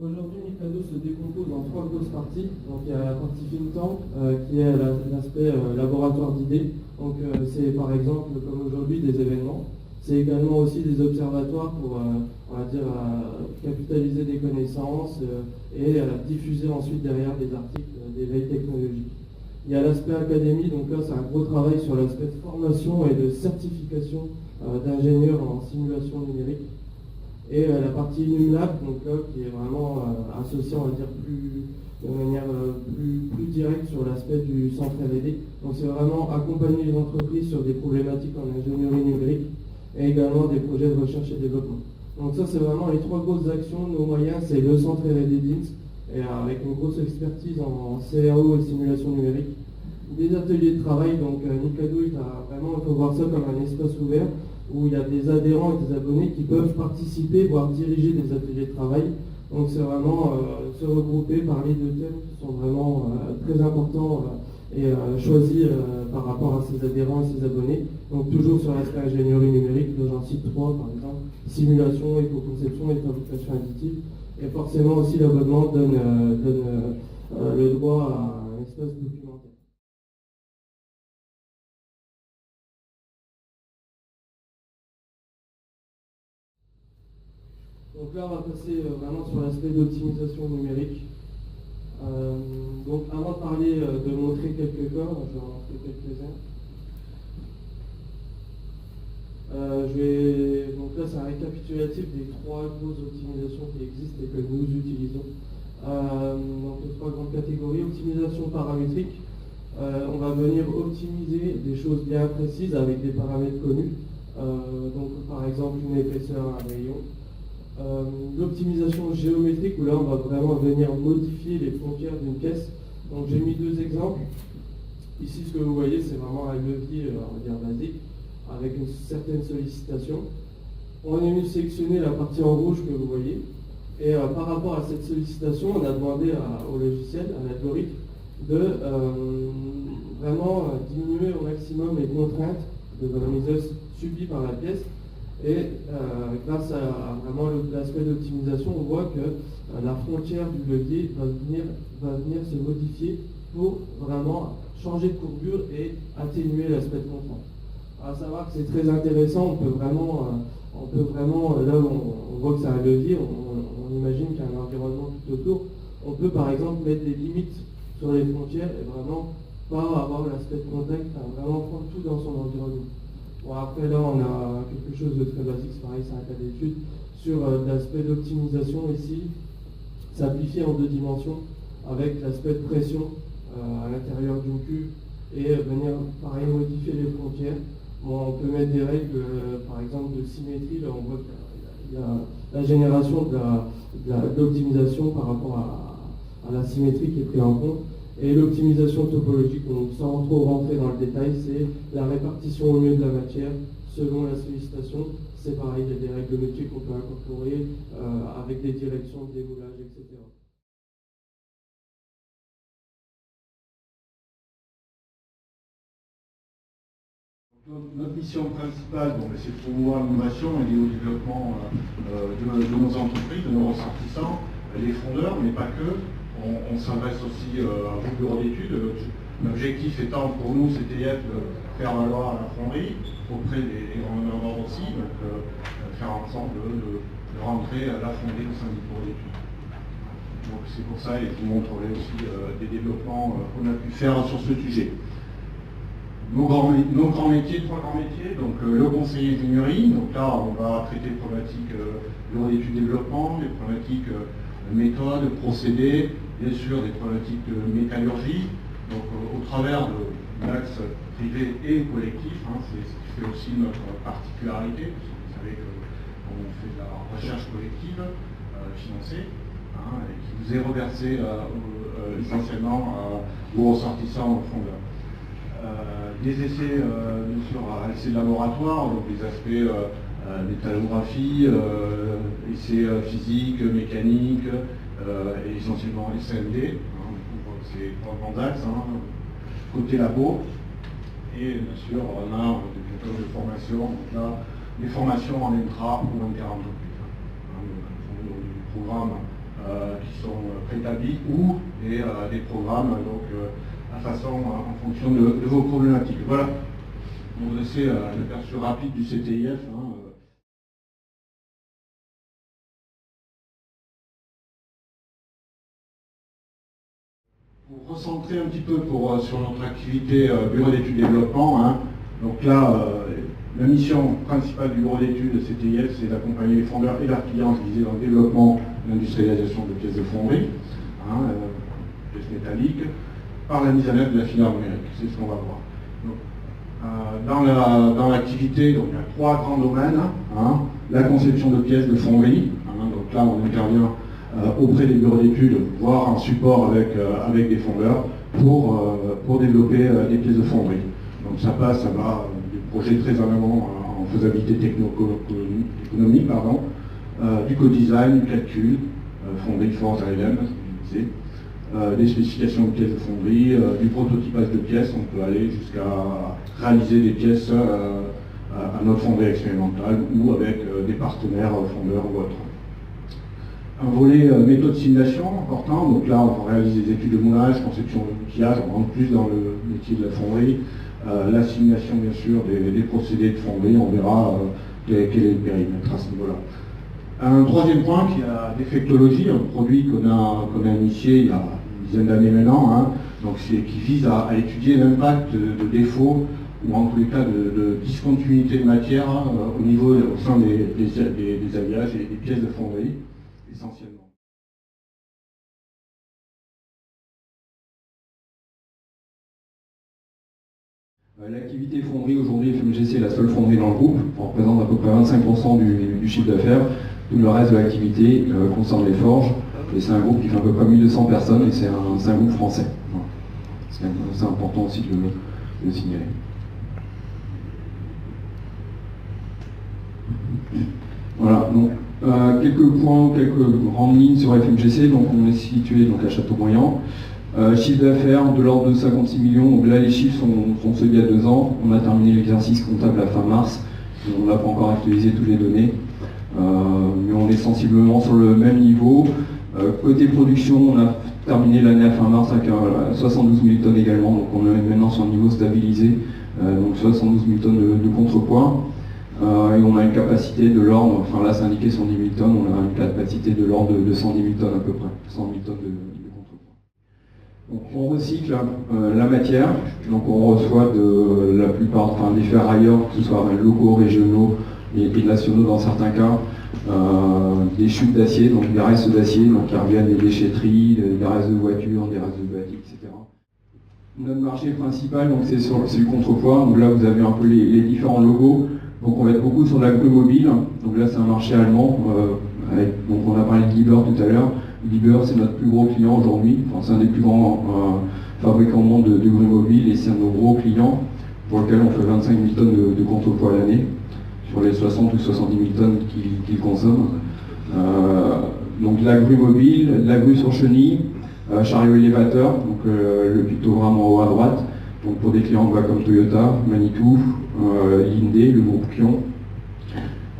Aujourd'hui, Mikado se décompose en trois grosses parties. Donc, il y a la partie think tank, qui est l'aspect laboratoire d'idées. Donc, c'est par exemple, comme aujourd'hui, des événements. C'est également aussi des observatoires pour, on va dire, capitaliser des connaissances et diffuser ensuite derrière des articles, des veilles technologiques. Il y a l'aspect académie, donc là, c'est un gros travail sur l'aspect de formation et de certification d'ingénieurs en simulation numérique. Et la partie Inumlab, donc là, qui est vraiment associée, on va dire, de manière plus directe sur l'aspect du centre R&D. Donc c'est vraiment accompagner les entreprises sur des problématiques en ingénierie numérique et également des projets de recherche et développement. Donc ça, c'est vraiment les trois grosses actions. Nos moyens, c'est le centre R&D d'INS, et avec une grosse expertise en CAO et simulation numérique. Des ateliers de travail, donc Mikado, il faut voir ça comme un espace ouvert où il y a des adhérents et des abonnés qui peuvent participer, voire diriger des ateliers de travail. Donc c'est vraiment se regrouper, parler de thèmes qui sont vraiment très importants et choisis par rapport à ses adhérents et ses abonnés. Donc toujours sur l'aspect ingénierie numérique, j'en cite trois par exemple, simulation, éco-conception et fabrication additive. Et forcément aussi l'abonnement donne le droit à un espace documentaire. Donc là, on va passer vraiment sur l'aspect d'optimisation numérique. Donc avant de parler, de montrer quelques cas, je vais en montrer quelques-uns. Donc là, c'est un récapitulatif des trois grosses optimisations qui existent et que nous utilisons. Donc les trois grandes catégories. Optimisation paramétrique. On va venir optimiser des choses bien précises avec des paramètres connus. Donc par exemple une épaisseur, un rayon. L'optimisation géométrique, où là on va vraiment venir modifier les frontières d'une pièce. Donc j'ai mis deux exemples. Ici, ce que vous voyez, c'est vraiment un levier, on va dire basique, avec une certaine sollicitation. On est venu sélectionner la partie en rouge que vous voyez. Et par rapport à cette sollicitation, on a demandé au logiciel, à l'algorithme, de vraiment diminuer au maximum les contraintes de valoriser subies par la pièce. Et grâce à vraiment l'aspect d'optimisation, on voit que la frontière du levier va venir se modifier pour vraiment changer de courbure et atténuer l'aspect de contrainte. À savoir que c'est très intéressant, on peut vraiment, là on voit que c'est un levier, on imagine qu'il y a un environnement tout autour, on peut par exemple mettre des limites sur les frontières et vraiment pas avoir l'aspect de contact, vraiment prendre tout dans son environnement. Bon, après là on a quelque chose de très basique, c'est pareil, c'est un cas d'étude, sur l'aspect d'optimisation ici, simplifié en deux dimensions, avec l'aspect de pression à l'intérieur d'une cuve et venir pareil modifier les frontières. Bon, on peut mettre des règles, par exemple, de symétrie. Là, on voit qu'il y a la génération de l'optimisation par rapport à la symétrie qui est prise en compte. Et l'optimisation topologique, donc sans trop rentrer dans le détail, c'est la répartition au mieux de la matière selon la sollicitation. C'est pareil, il y a des règles de métier qu'on peut incorporer avec des directions de démoulage, etc. Notre mission principale, c'est de promouvoir l'innovation et le développement de nos entreprises, de nos ressortissants, les fondeurs, mais pas que. On s'adresse aussi à vos bureaux d'études. L'objectif étant pour nous, c'était de faire valoir la fonderie auprès des grands donneurs d'ordre aussi, donc faire en sorte de rentrer à la fonderie au sein du bureau d'études. Donc c'est pour ça, et je vous montrerai aussi des développements qu'on a pu faire sur ce sujet. Nos grands métiers, trois grands métiers, donc le conseiller ingénierie, donc là on va traiter des problématiques bureau d'études développement, des problématiques de méthode, de procédés, bien sûr des problématiques de métallurgie, donc au travers de l'axe privé et collectif, c'est ce qui fait aussi notre particularité, parce que vous savez qu'on fait de la recherche collective financée, et qui vous est reversée essentiellement aux ressortissants, aux fondeurs. Des essais, bien sûr, essais de laboratoire, donc des aspects métallographie, essais physiques, mécaniques, et essentiellement SMD, on voit que c'est trois grands axes, côté labo, et bien sûr on a des méthodes de formation, donc là, des formations en intra ou inter-entreprise. Du programme qui sont préétablis ou des programmes donc, en fonction de vos problématiques. Voilà, on vous laisse l'aperçu rapide du CTIF. Pour recentrer un petit peu sur notre activité bureau d'études développement, donc là, la mission principale du bureau d'études CTIF, c'est d'accompagner les fondeurs et leurs clients visés dans le développement et l'industrialisation de pièces de fonderie, pièces métalliques, par la mise en œuvre de la filière numérique. C'est ce qu'on va voir. Donc, dans l'activité, donc, il y a 3 grands domaines. La conception de pièces de fonderie. Donc là, on intervient auprès des bureaux d'études, voire en support avec des fondeurs pour développer des pièces de fonderie. Donc ça va du projet très en amont en faisabilité techno-économique, du co-design, du calcul, fonderie, forge, ALM, des spécifications de pièces de fonderie, du prototypage de pièces. On peut aller jusqu'à réaliser des pièces à notre fonderie expérimentale ou avec des partenaires fondeurs ou autres. Un volet méthode simulation important, donc là on réalise des études de moulage, conception de l'outillage, on rentre plus dans le métier de la fonderie, la simulation bien sûr des procédés de fonderie, on verra quel est le périmètre à ce niveau-là. Un troisième point qui est la défectologie, un produit qu'on a initié il y a une dizaine d'années maintenant, donc qui vise à étudier l'impact de défauts ou en tous les cas de discontinuité de matière au sein des alliages et des pièces de fonderie. Essentiellement. L'activité fonderie aujourd'hui, FMGC est la seule fonderie dans le groupe, on représente à peu près 25% du chiffre d'affaires. Tout le reste de l'activité concerne les forges, et c'est un groupe qui fait à peu près 1200 personnes et c'est un groupe français. Voilà. C'est important aussi de le signaler. Voilà, donc quelques points, quelques grandes lignes sur FMGC. Donc on est situé donc, à Châteaubriand. Chiffre d'affaires de l'ordre de 56 millions. Donc là les chiffres sont ceux d'il y a 2 ans. On a terminé l'exercice comptable à fin mars. On n'a pas encore actualisé toutes les données. Mais on est sensiblement sur le même niveau. Côté production, on a terminé l'année à fin mars avec 72 000 tonnes également. Donc on est maintenant sur un niveau stabilisé. Donc 72 000 tonnes de contrepoids. Et on a une capacité de l'ordre, enfin là c'est indiqué 110 000 tonnes, on a une capacité de l'ordre de 110 000 tonnes à peu près, 100 000 tonnes de contrepoids. Donc on recycle la matière, donc on reçoit de la plupart, des ferrailleurs, que ce soit locaux, régionaux et nationaux dans certains cas, des chutes d'acier, donc des restes d'acier, donc qui reviennent des déchetteries, des restes de voitures, des restes de bâtis, etc. Notre marché principal, donc c'est du contrepoids, donc là vous avez un peu les différents logos. Donc on va être beaucoup sur l'agromobile, donc là c'est un marché allemand, donc on a parlé de Liebherr tout à l'heure. Liebherr c'est notre plus gros client aujourd'hui, c'est un des plus grands fabricants au monde de grues et c'est un de nos gros clients pour lequel on fait 25 000 tonnes de contrepoids à l'année, sur les 60 ou 70 000 tonnes qu'ils consomment. Donc la grue mobile, la grue sur chenille, chariot élévateur, donc le pictogramme en haut à droite, donc pour des clients comme Toyota, Manitou, Hyundai, le groupe Kion.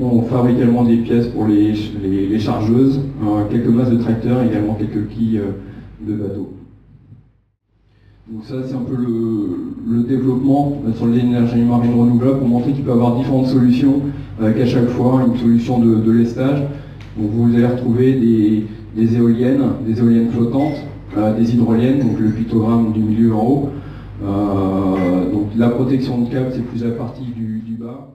On fabrique également des pièces pour les chargeuses, quelques masses de tracteurs, également quelques quilles de bateaux. Donc ça c'est un peu le développement sur les énergies marines renouvelables pour montrer qu'il peut y avoir différentes solutions, avec à chaque fois une solution de lestage. Donc vous allez retrouver des éoliennes flottantes, des hydroliennes, donc le pictogramme du milieu en haut. Donc la protection de câble c'est plus la partie du bas.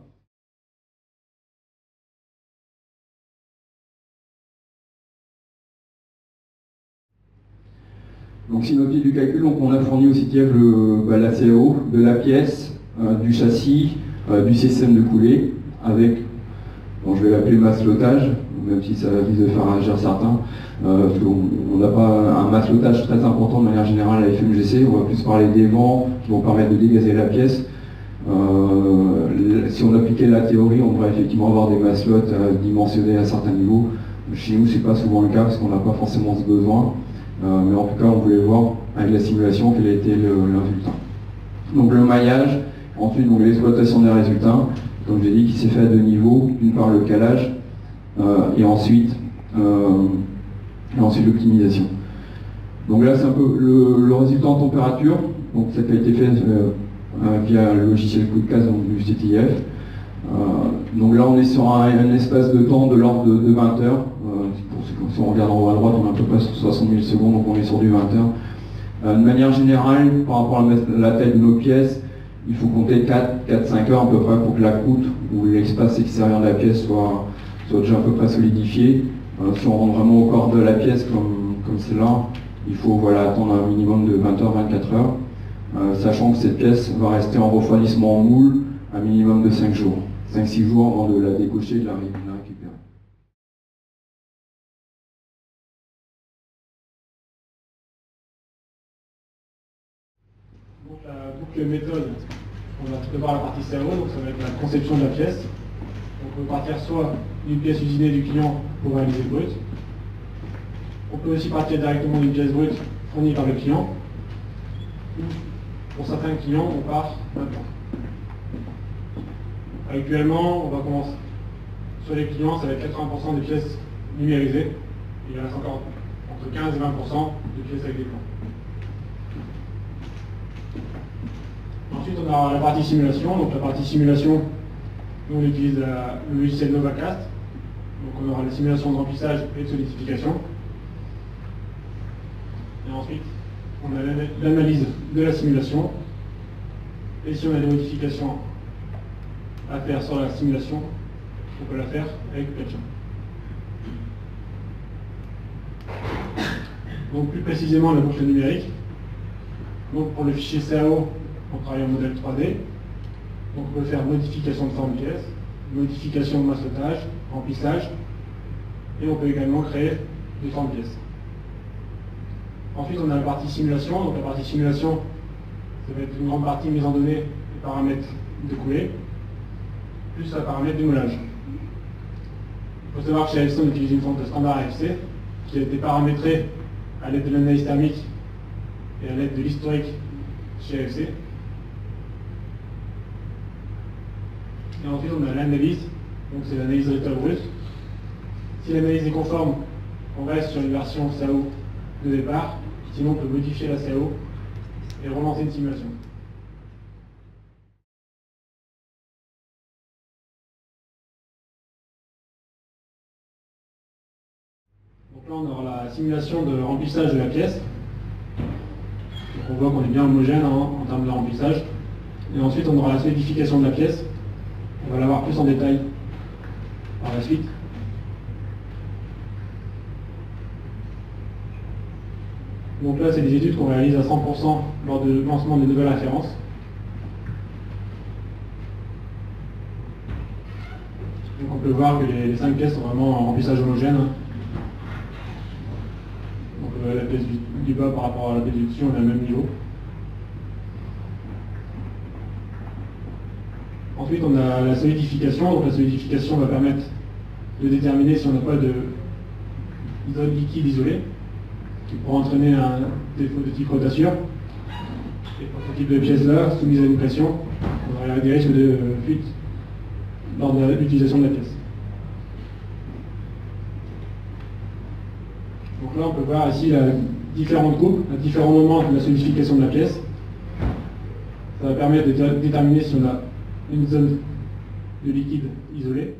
Donc si notre pied du calcul, donc on a fourni au CTIF la CAO de la pièce, du châssis, du système de coulée avec, bon, je vais l'appeler masselotage, même si ça vise de faire agir certains, parce qu'on n'a pas un masselotage très important de manière générale à FMGC, on va plus parler des vents qui vont permettre de dégazer la pièce. Si on appliquait la théorie, on pourrait effectivement avoir des masselots dimensionnés à certains niveaux. Chez nous, c'est pas souvent le cas parce qu'on n'a pas forcément ce besoin. Mais en tout cas, on voulait voir avec la simulation quel était le résultat. Donc le maillage, ensuite l'exploitation des résultats, comme j'ai dit, qui s'est fait à 2 niveaux, d'une part le calage, et ensuite et ensuite l'optimisation. Donc là, c'est un peu le résultat en température. Donc ça a été fait via le logiciel Quickcast du CTIF. Donc là, on est sur un espace de temps de l'ordre de 20 heures. Si on regarde en haut à droite, on est à peu près sur 60 000 secondes, donc on est sur du 20 heures. De manière générale, par rapport à la taille de nos pièces, il faut compter 4-5 heures à peu près pour que la croûte ou l'espace extérieur de la pièce soit déjà à peu près solidifié. Si on rentre vraiment au corps de la pièce comme c'est là, il faut attendre un minimum de 20 heures, 24 heures, sachant que cette pièce va rester en refroidissement en moule un minimum de 5 jours. 5-6 jours avant de la décocher et de la récupérer. Donc la boucle méthode, on va tout d'abord la partie CAO, donc ça va être la conception de la pièce. Donc on peut partir soit d'une pièce usinée du client pour réaliser le brut. On peut aussi partir directement d'une pièce brute fournie par le client. Pour certains clients, on part maintenant. Actuellement, on va commencer. Sur les clients, ça va être 80% des pièces numérisées. Il reste encore entre 15 et 20% de pièces avec des plans. Ensuite, on a la partie simulation. Donc la partie simulation, nous on utilise le logiciel NovaCast. Donc on aura la simulation de remplissage et de solidification. Et ensuite, on a l'analyse de la simulation. Et si on a des modifications à faire sur la simulation, on peut la faire avec Python. Donc plus précisément la boucle numérique. Donc pour le fichier CAO, on travaille en modèle 3D. Donc on peut faire modification de forme pièce, modification de massetage, remplissage, et on peut également créer des formes pièces. Ensuite on a la partie simulation. Donc la partie simulation, ça va être une grande partie mise en données des paramètres de coulée, plus la paramètre du moulage. Il faut savoir que chez AFC, on utilise une fonte standard AFC qui a été paramétrée à l'aide de l'analyse thermique et à l'aide de l'historique chez AFC. Et ensuite, on a l'analyse, donc c'est l'analyse résultat brut. Si l'analyse est conforme, on reste sur une version CAO de départ, sinon on peut modifier la CAO et relancer une simulation. Donc là, on aura la simulation de remplissage de la pièce. Donc on voit qu'on est bien homogène en termes de remplissage. Et ensuite, on aura la solidification de la pièce. On va la voir plus en détail par la suite. Donc là, c'est des études qu'on réalise à 100% lors du lancement des nouvelles références. Donc on peut voir que les 5 pièces sont vraiment en remplissage homogène. Donc la pièce du bas par rapport à la pièce du dessus, on est à le même niveau. Ensuite, on a la solidification. Donc la solidification va permettre de déterminer si on n'a pas de zone liquide isolée, qui pourrait entraîner un défaut de type rotation. Et pour ce type de pièce-là, soumise à une pression, on aurait des risques de fuite lors de l'utilisation de la pièce. Donc là, on peut voir ici différentes coupes, à différents moments de la solidification de la pièce. Ça va permettre de déterminer si on a une zone de liquide isolée.